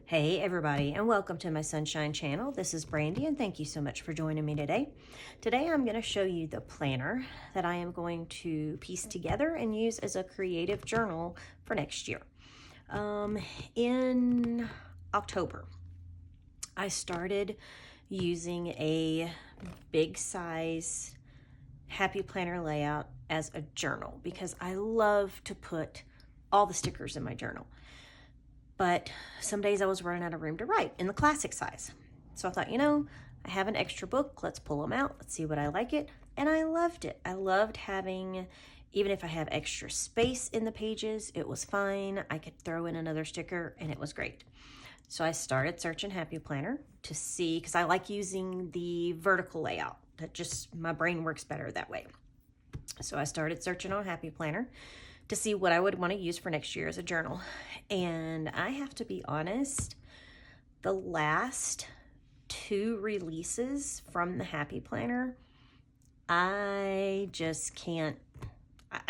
Hey everybody, and welcome to my Sunshine channel. This is Brandy, and thank you so much for joining me today. Today I'm going to show you the planner that I am going to piece together and use as a creative journal for next year. In October, I started using a big size Happy Planner layout as a journal because I love to put all the stickers in my journal. But some days I was running out of room to write in the classic size. So I thought, I have an extra book. Let's pull them out. Let's see what I like it. And I loved it. I loved having, even if I have extra space in the pages, it was fine. I could throw in another sticker and it was great. So I started searching Happy Planner to see, because I like using the vertical layout. That just, my brain works better that way. So I started searching on Happy Planner to see what I would want to use for next year as a journal. And I have to be honest, the last 2 releases from the Happy Planner, I just can't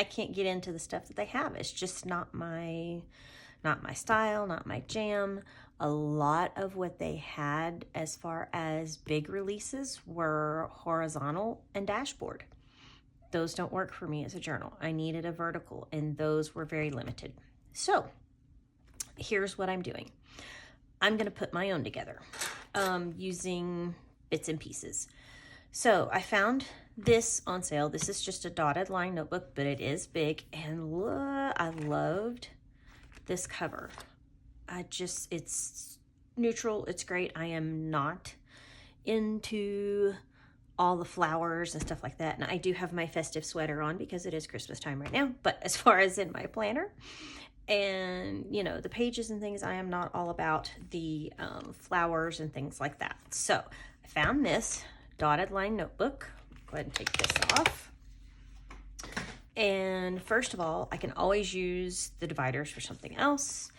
get into the stuff that they have. It's just not my style, not my jam. A lot of what they had as far as big releases were horizontal and dashboard. Those don't work for me as a journal. I needed a vertical, and those were very limited. So here's what I'm doing. I'm going to put my own together using bits and pieces. So I found this on sale. This is just a dotted line notebook, but it is big, and I loved this cover. It's neutral. It's great. I am not into all the flowers and stuff like that. And I do have my festive sweater on because it is Christmas time right now. But as far as in my planner and, the pages and things, I am not all about the flowers and things like that. So I found this dotted line notebook. Go ahead and take this off. And first of all, I can always use the dividers for something else.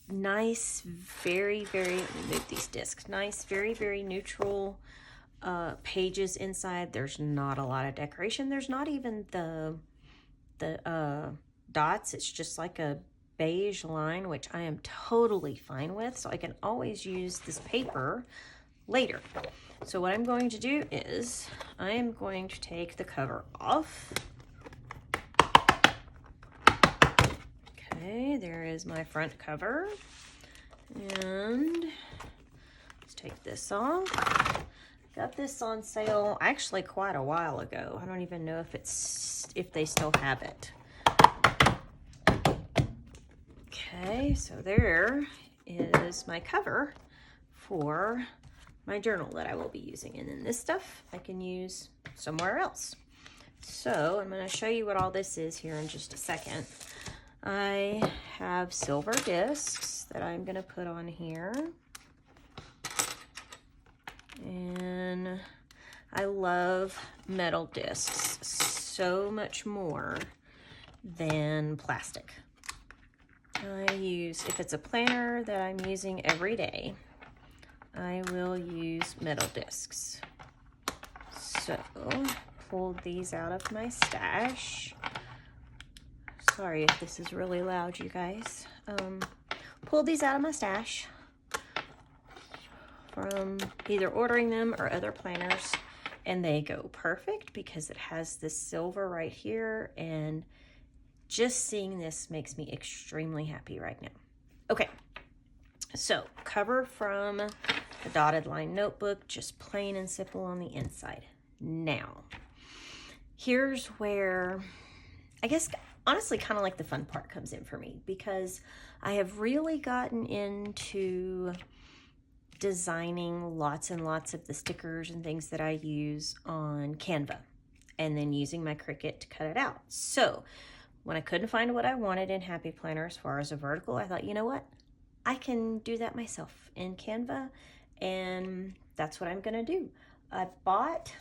Nice, very, very, let me move these discs. Nice, very, very neutral pages inside. There's not a lot of decoration. There's not even the dots. It's just like a beige line, which I am totally fine with. So I can always use this paper later. So what I'm going to do is I am going to take the cover off. Okay, there is my front cover. And let's take this off. Got this on sale actually quite a while ago. I don't even know if they still have it. Okay, so there is my cover for my journal that I will be using. And then this stuff I can use somewhere else. So I'm going to show you what all this is here in just a second. I have silver discs that I'm going to put on here. And I love metal discs so much more than plastic. If it's a planner that I'm using every day, I will use metal discs. So, pulled these out of my stash. Sorry if this is really loud, you guys. Pulled these out of my stash from either ordering them or other planners, and they go perfect because it has this silver right here, and just seeing this makes me extremely happy right now. Okay, so cover from the dotted line notebook, just plain and simple on the inside. Now, here's where I guess honestly kind of like the fun part comes in for me, because I have really gotten into designing lots and lots of the stickers and things that I use on Canva, and then using my Cricut to cut it out. So when I couldn't find what I wanted in Happy Planner as far as a vertical, I thought, you know what? I can do that myself in Canva, and that's what I'm gonna do. I bought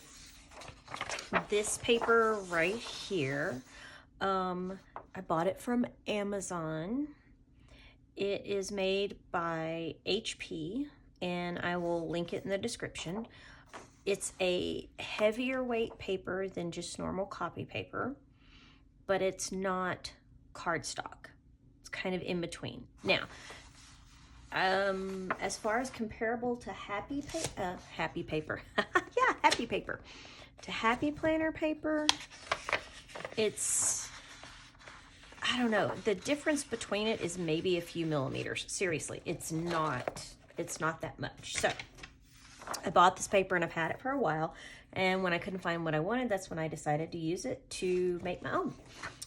this paper right here. I bought it from Amazon. It is made by HP, and I will link it in the description. It's a heavier weight paper than just normal copy paper, but it's not cardstock. It's kind of in between. Now, As far as comparable to Happy Paper, yeah, Happy Paper, to Happy Planner paper, it's, I don't know, the difference between it is maybe a few millimeters. Seriously, it's not that much. So I bought this paper and I've had it for a while, and when I couldn't find what I wanted, that's when I decided to use it to make my own.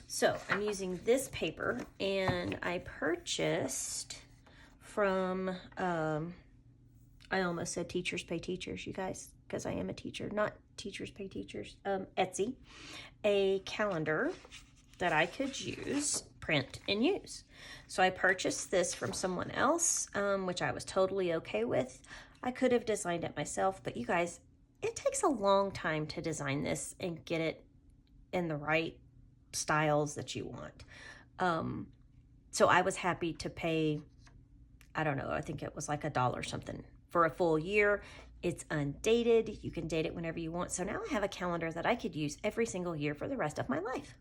So I'm using this paper, and I purchased from, I almost said Teachers Pay Teachers, you guys, because I am a teacher, not Teachers Pay Teachers, Etsy, a calendar that I could use, print, and use. So I purchased this from someone else, which I was totally okay with. I could have designed it myself, but you guys, it takes a long time to design this and get it in the right styles that you want. So I was happy to pay, I don't know, I think it was like $1 something for a full year. It's undated. You can date it whenever you want. So now I have a calendar that I could use every single year for the rest of my life.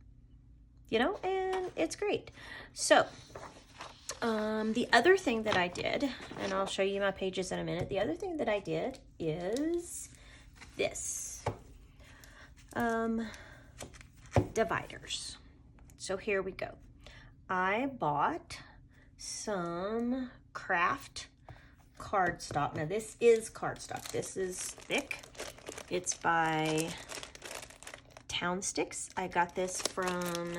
You know, and it's great. So the other thing that I did, and I'll show you my pages in a minute. The other thing that I did is this. Dividers. So here we go. I bought some craft cardstock. Now this is cardstock. This is thick. It's by Town Sticks. I got this from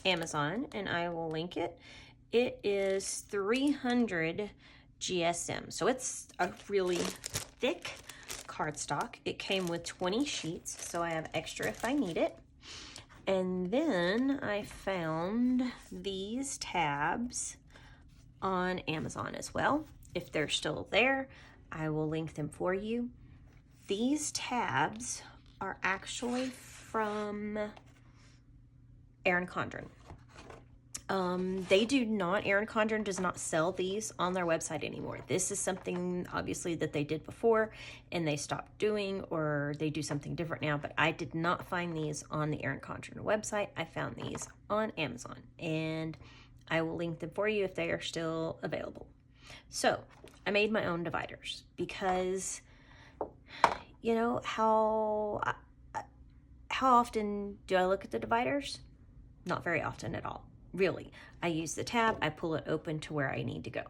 Amazon, and I will link it. It is 300 GSM. So it's a really thick cardstock. It came with 20 sheets, so I have extra if I need it. And then I found these tabs on Amazon as well. If they're still there, I will link them for you. These tabs are actually from Erin Condren. They do not, Erin Condren does not sell these on their website anymore. This is something obviously that they did before and they stopped doing, or they do something different now, but I did not find these on the Erin Condren website. I found these on Amazon, and I will link them for you if they are still available. So I made my own dividers because, you know, how often do I look at the dividers? Not very often at all. Really, I use the tab, I pull it open to where I need to go.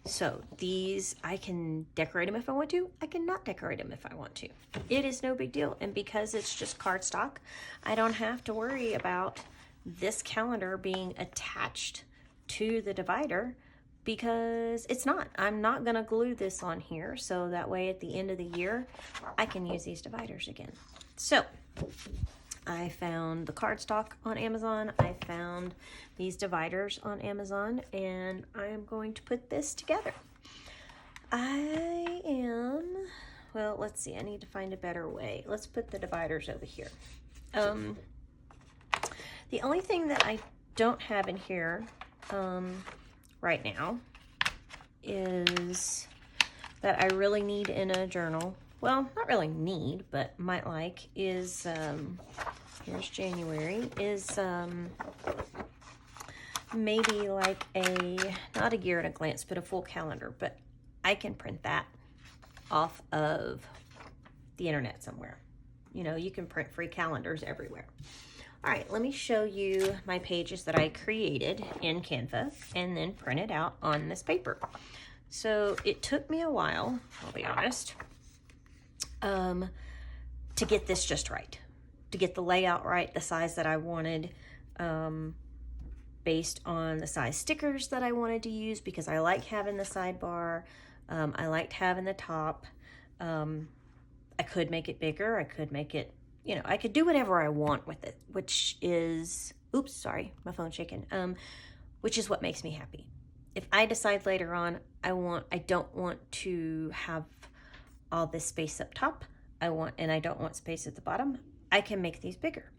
So these, I can decorate them if I want to, I cannot decorate them if I want to. It is no big deal, and because it's just cardstock, I don't have to worry about this calendar being attached to the divider, because it's not. I'm not gonna glue this on here, so that way at the end of the year, I can use these dividers again. So I found the cardstock on Amazon. I found these dividers on Amazon, and I am going to put this together. Well, let's see. I need to find a better way. Let's put the dividers over here. The only thing that I don't have in here right now is that I really need in a journal. Well, not really need, but might like, is, here's January, is maybe like not a year at a glance, but a full calendar. But I can print that off of the internet somewhere. You know, you can print free calendars everywhere. All right, let me show you my pages that I created in Canva and then printed out on this paper. So it took me a while, I'll be honest, to get this just right, to get the layout right, the size that I wanted, based on the size stickers that I wanted to use, because I like having the sidebar. I liked having the top. I could make it bigger. I could make it, you know, I could do whatever I want with it, which is, oops, sorry, my phone's shaking, which is what makes me happy. If I decide later on, I don't want to have all this space up top, and I don't want space at the bottom, I can make these bigger.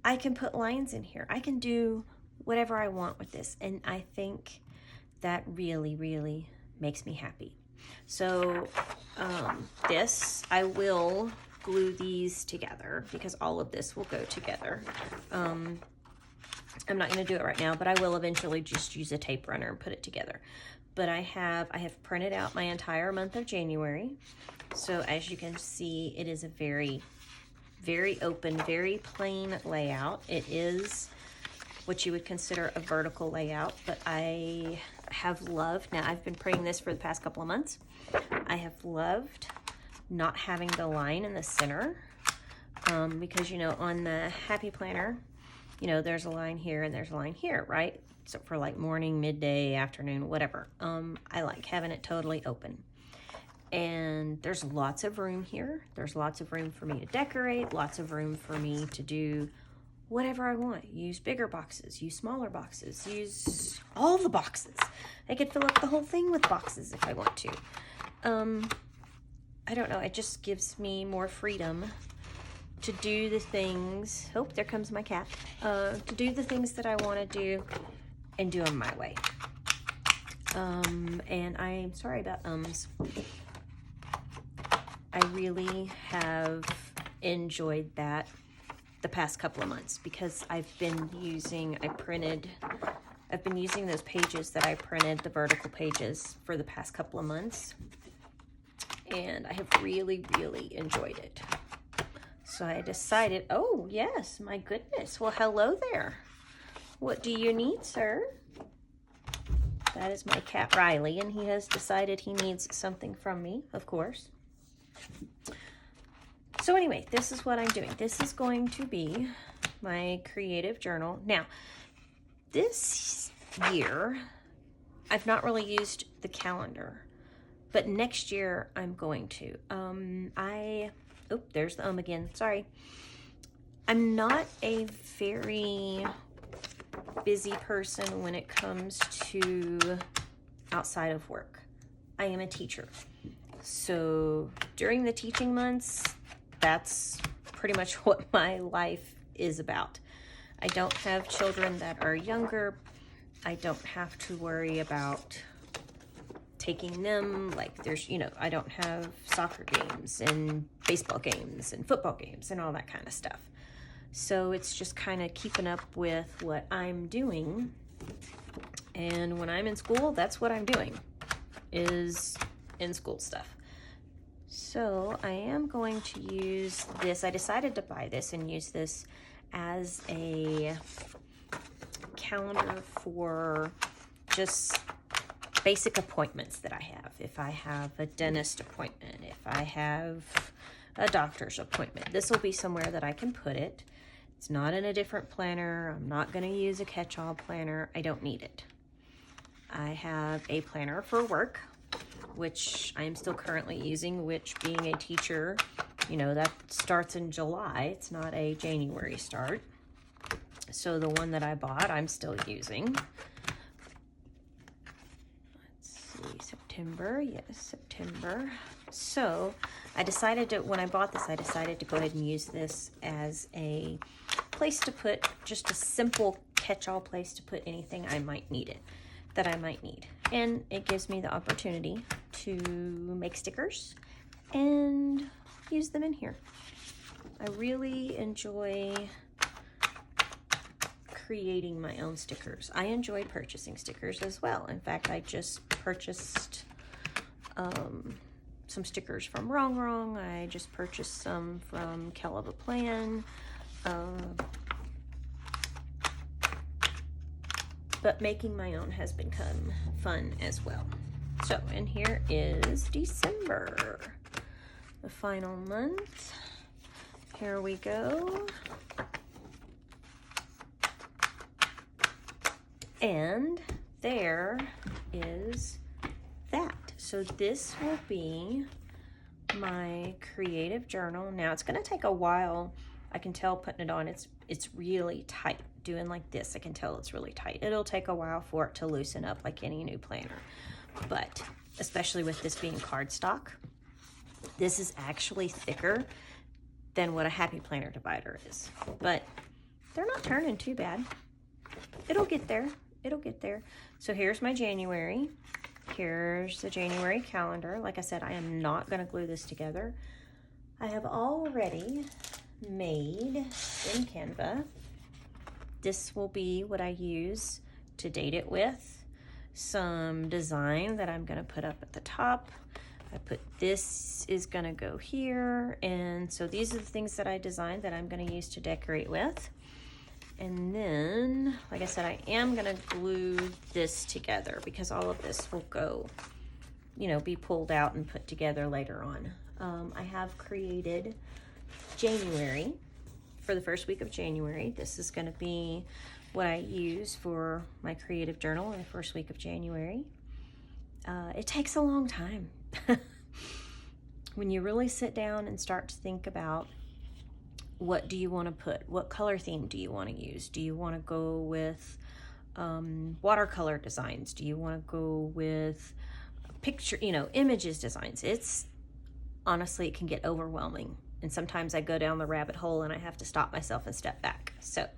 I can put lines in here. I can do whatever I want with this, and I think that really, really makes me happy. So this, I will glue these together because all of this will go together. I'm not going to do it right now, but I will eventually just use a tape runner and put it together. but I have printed out my entire month of January. So as you can see, it is a very, very open, very plain layout. It is what you would consider a vertical layout, but I have loved, now I've been printing this for the past couple of months. I have loved not having the line in the center because, you know, on the Happy Planner, you know, there's a line here and there's a line here, right? So for like morning, midday, afternoon, whatever. I like having it totally open. And there's lots of room here. There's lots of room for me to decorate, lots of room for me to do whatever I want. Use bigger boxes, use smaller boxes, use all the boxes. I could fill up the whole thing with boxes if I want to. I don't know, it just gives me more freedom to do the things, oh, there comes my cat, to do the things that I want to do and do them my way. And I'm sorry about ums. I really have enjoyed that the past couple of months because I've been using those pages that I printed, the vertical pages, for the past couple of months. And I have really, really enjoyed it. So I decided, oh yes, my goodness. Well, hello there. What do you need, sir? That is my cat Riley, and he has decided he needs something from me, of course. So anyway, this is what I'm doing. This is going to be my creative journal. Now, this year, I've not really used the calendar, but next year I'm going to. Oh, there's the again, sorry. I'm not a very busy person when it comes to outside of work. I am a teacher. So during the teaching months, that's pretty much what my life is about. I don't have children that are younger. I don't have to worry about taking them, like there's, you know, I don't have soccer games and baseball games and football games and all that kind of stuff. So it's just kind of keeping up with what I'm doing. And when I'm in school, that's what I'm doing, is in school stuff. So I am going to use this. I decided to buy this and use this as a calendar for just basic appointments that I have. If I have a dentist appointment, if I have a doctor's appointment, this will be somewhere that I can put it. It's not in a different planner. I'm not going to use a catch-all planner. I don't need it. I have a planner for work, which I'm still currently using, which being a teacher, you know, that starts in July. It's not a January start. So the one that I bought, I'm still using. September, yes, September. So I decided to, when I bought this, I decided to go ahead and use this as a place to put, just a simple catch-all place to put anything I might need it, that I might need. And it gives me the opportunity to make stickers and use them in here. I really enjoy creating my own stickers. I enjoy purchasing stickers as well. In fact, I just purchased some stickers from Wrong Wrong. I just purchased some from Kell of a Plan. But making my own has become fun as well. So, and here is December, the final month. Here we go. And there is that. So this will be my creative journal. Now it's going to take a while. I can tell putting it on, it's really tight. Doing like this, I can tell it's really tight. It'll take a while for it to loosen up like any new planner. But especially with this being cardstock, this is actually thicker than what a Happy Planner divider is. But they're not turning too bad. It'll get there. It'll get there. So here's my January. Here's the January calendar. Like I said, I am not going to glue this together. I have already made in Canva. This will be what I use to date it with, some design that I'm gonna put up at the top. I put this is gonna go here, and so these are the things that I designed that I'm gonna use to decorate with. And then, like I said, I am gonna glue this together because all of this will go, you know, be pulled out and put together later on. I have created January for the first week of January. This is gonna be what I use for my creative journal in the first week of January. It takes a long time. When you really sit down and start to think about what do you want to put, what color theme do you want to use? Do you want to go with watercolor designs? Do you want to go with picture, you know, images designs? It's honestly, it can get overwhelming. And sometimes I go down the rabbit hole and I have to stop myself and step back. So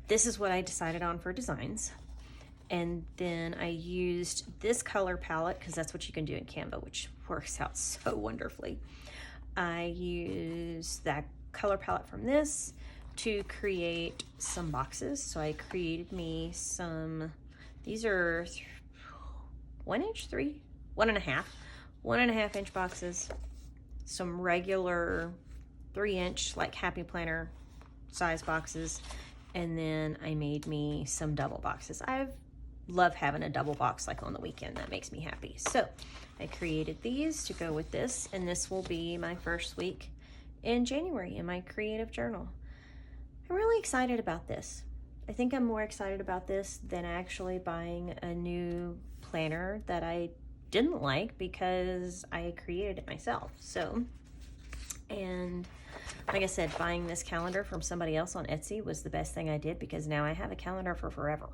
this is what I decided on for designs. And then I used this color palette because that's what you can do in Canva, which works out so wonderfully. I used that color palette from this to create some boxes. So I created me some, these are 1 inch, 1.5 inch boxes, some regular 3 inch like Happy Planner size boxes, and then I made me some double boxes. I love having a double box like on the weekend. That makes me happy. So I created these to go with this, and this will be my first week in January in my creative journal. I'm really excited about this. I think I'm more excited about this than actually buying a new planner that I didn't like because I created it myself. So, and like I said, buying this calendar from somebody else on Etsy was the best thing I did because now I have a calendar for forever.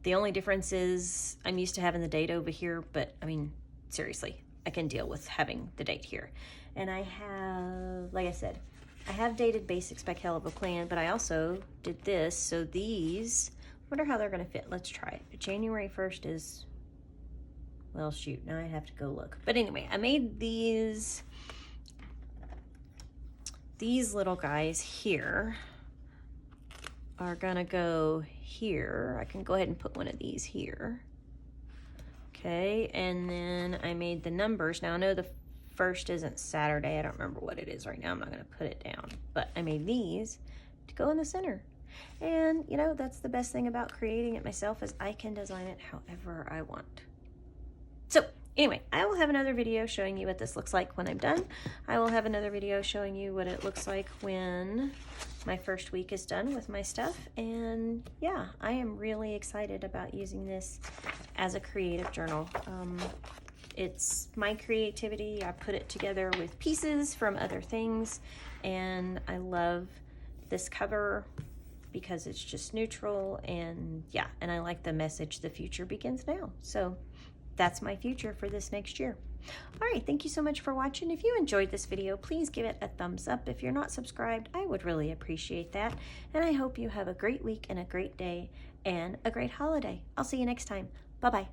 The only difference is I'm used to having the date over here, but I mean, seriously, I can deal with having the date here. And I have, like I said, I have dated Basics by Kelly Plan, but I also did this. So these, I wonder how they're gonna fit. Let's try it. January 1st is, well, shoot, now I have to go look. But anyway, I made these little guys here are gonna go here. I can go ahead and put one of these here. Okay, and then I made the numbers. Now I know the first isn't Saturday. I don't remember what it is right now. I'm not gonna put it down, but I made these to go in the center. And you know, that's the best thing about creating it myself is I can design it however I want. So anyway, I will have another video showing you what this looks like when I'm done. I will have another video showing you what it looks like when my first week is done with my stuff. And yeah, I am really excited about using this as a creative journal. It's my creativity. I put it together with pieces from other things, and I love this cover because it's just neutral, and yeah, and I like the message, the future begins now. So that's my future for this next year. All right, thank you so much for watching. If you enjoyed this video, please give it a thumbs up. If you're not subscribed, I would really appreciate that. And I hope you have a great week and a great day and a great holiday. I'll see you next time. Bye-bye.